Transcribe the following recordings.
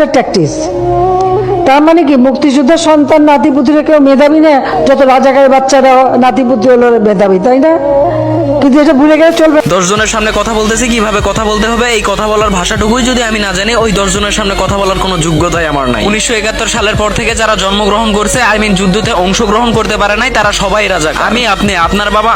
একটা ট্যাকটিস। তার মানে কি মুক্তিযোদ্ধার সন্তান নাতিপুতিরা কেউ মেধাবী না, যত রাজাকারের বাচ্চারা নাতিপুতি হলো মেধাবী, তাই না? কিন্তু এটা ভুলে গেলে চলবে। 10 জনের সামনে কথা বলতেছি, কিভাবে কথা বলতে হবে এই কথা বলার ভাষাটুকুই যদি আমি না জানি, ওই 10 জনের সামনে কথা বলার কোনো যোগ্যতাই আমার নাই। 1971 সালের পর থেকে যারা জন্মগ্রহণ করছে, যুদ্ধতে অংশগ্রহণ করতে পারে নাই, তারা সবাই রাজাকার। আমি, আপনি, আপনার বাবা,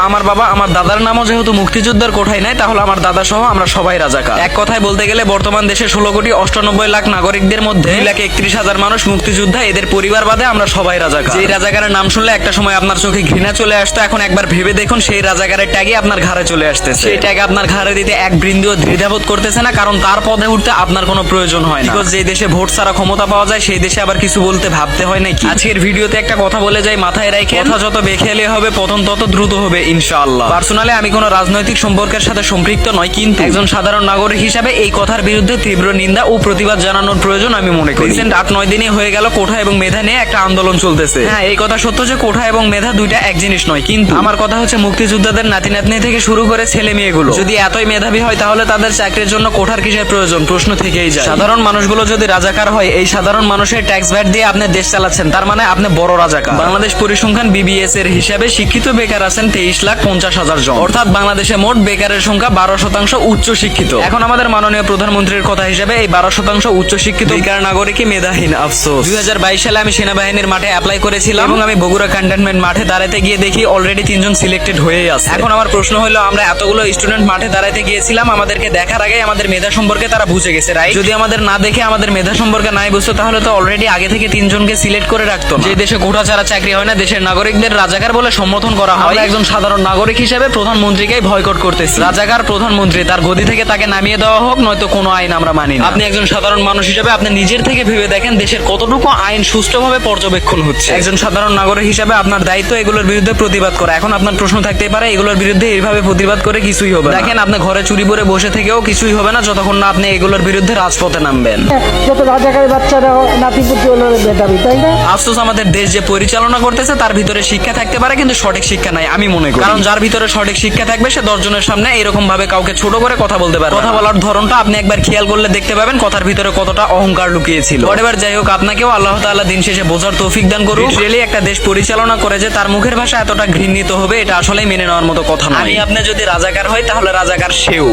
আমার দাদার নামও যেহেতু মুক্তিযোদ্ধার কোঠায় নাই, তাহলে আমার দাদা সহ আমরা সবাই রাজাকার। এক কথায় বলতে গেলে বর্তমান দেশে 16,98,00,000 নাগরিকদের মধ্যে 2,31,000 মানুষ মুক্তিযোদ্ধা, এদের পরিবার বাদে আমরা সবাই রাজাকার। যেই রাজাকারের নাম শুনলে একটা সময় আপনার চোখে ঘৃণা চলে আসতো, এখন একবার ভেবে দেখুন সেই রাজাকারের ট্যাগই আপনার ঘাড়ে চলে আসতেছে। সেই ট্যাগ আপনার ঘাড়ে দিতে এক বিন্দুও দ্বিধাবোধ করতেছে না, কারণ তার পদে উঠতে আপনার কোনো প্রয়োজন হয় না। বিকজ যে দেশে ভোট ছাড়া ক্ষমতা পাওয়া যায়, সেই দেশে আবার কিছু বলতে ভাবতে হয় নাকি? আজকের ভিডিওতে একটা কথা বলে যাই, মাথায় রাখেন, কথা যত বেখেয়ালি হবে পতন তত দ্রুত হবে ইনশাআল্লাহ। পার্সোনালি আমি কোনো রাজনৈতিক সম্পর্কের সাথে সম্পৃক্ত নয়, কিন্তু একজন সাধারণ নাগরিক হিসাবে এই কথার বিরুদ্ধে তীব্র নিন্দা ও প্রতিবাদ জানানোর প্রয়োজন আমি মনে করি। রিসেন্ট 8-9 দিনই হয়ে গেল কোঠা এবং মেধা নিয়ে একটা আন্দোলন চলতেছে। হ্যাঁ, এই কথা সত্য যে কোঠা এবং মেধা দুইটা এক জিনিস নয়, কিন্তু আমার কথা হচ্ছে মুক্তিযোদ্ধাদের নাতি নাতনি থেকে শুরু করে ছেলে মেয়েগুলো যদি এতই মেধাবী হয়, তাহলে তাদের চাকরির জন্য কোঠার কিসের প্রয়োজন? প্রশ্ন থেকেই যায়। সাধারণ মানুষগুলো যদি রাজাকার হয়, এই সাধারণ মানুষের ট্যাক্স ভ্যাট দিয়ে আপনি দেশ চালাচ্ছেন, তার মানে আপনি বড় রাজাকার। বাংলাদেশ পরিসংখ্যান BBS এর হিসাবে শিক্ষিত বেকার আছেন 23,50,000 জন, অর্থাৎ বাংলাদেশে মোট বেকারের সংখ্যা 12% উচ্চ শিক্ষিত। এখন আমাদের মাননীয় প্রধানমন্ত্রীর কথা হিসাবে এই 12% উচ্চ শিক্ষিত বেকার নাগরিকই মেধাহীন। আফসোস, 2022 সালে আমি সেনাবাহিনীর মাঠে অ্যাপ্লাই করেছিলাম এবং আমি বগুড়া ক্যান্টনমেন্ট মাঠে দাঁড়াতে গিয়ে দেখি অলরেডি 3 জন সিলেক্টেড হয়েই আছে। এখন আমার প্রশ্ন হলো, আমরা এতগুলো স্টুডেন্ট মাঠে দাঁড়াতে গিয়েছিলাম, আমাদেরকে দেখার আগে আমাদের মেধা সম্পর্কে তারা বুঝে গেছে, রাইট? যদি আমাদের না দেখে আমাদের মেধা সম্পর্কে নাই বুঝতো, তাহলে তো অলরেডি আগে থেকে 3 জনকে সিলেক্ট করে রাখতো। যে দেশে কোঠা ছাড়া চাকরি হয় না, দেশের নাগরিকদের রাজাকার বলে সম্বোধন করা হয়। আমরা একজন সাধারণ নাগরিক হিসেবে প্রধানমন্ত্রীকেই ভয়কট করতেছি। রাজাকার প্রধানমন্ত্রী, তার গদি থেকে তাকে নামিয়ে দেওয়া হোক, নয়তো কোনো আইন আমরা মানি না। আপনি একজন সাধারণ মানুষ হিসেবে আপনি নিজের থেকে ভেবে দেখেন দেশের কতটুকু আইন সুষ্ঠুভাবে পর্যবেক্ষণ হচ্ছে। একজন সাধারণ নাগরিক হিসেবে আপনার দায়িত্ব এগুলোর বিরুদ্ধে প্রতিবাদ করা। এখন আপনার প্রশ্ন থাকতেই পারে, এগুলোর বিরুদ্ধে এইভাবে প্রতিবাদ করে কিছুই হবে না। দেখেন, আপনি ঘরে চুরি করে বসে থেকেও কিছুই হবে না যতক্ষণ না আপনি এগুলোর বিরুদ্ধে রাজপথে নামবেন। যত রাজাকারের বাচ্চারা নাতিপুতি হলো মেধাবী, তাই না? আফসোস, আমাদের দেশ যে পরিচালনা করতেছে তার ভিতরে শিক্ষা থাকতে পারে, কিন্তু সঠিক শিক্ষা নাই আমি মনে করি। কারণ যার ভিতরে সঠিক শিক্ষা থাকবে, সে 10 জনের সামনে এরকম ভাবে কাউকে ছোট করে কথা বলতে পারে। কথা বলার ধরনটা আপনি একবার খেয়াল করলে দেখতে পাবেন কথার ভিতরে কতটা অহংকার লুকিয়েছিল। এবার যাই হোক, আপনাকেও আল্লাহ তাআলা দিন শেষে বোঝার তৌফিক দান করুন। রিয়েলি একটা দেশ পরিচালনা করে যে তার মুখের ভাষা এতটা ঘৃণিত হবে, এটা আসলেই মেনে নেওয়ার মতো কথা নয়। আমি আপনি যদি রাজাকার হয়, তাহলে রাজাকার সেও।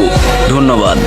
ধন্যবাদ।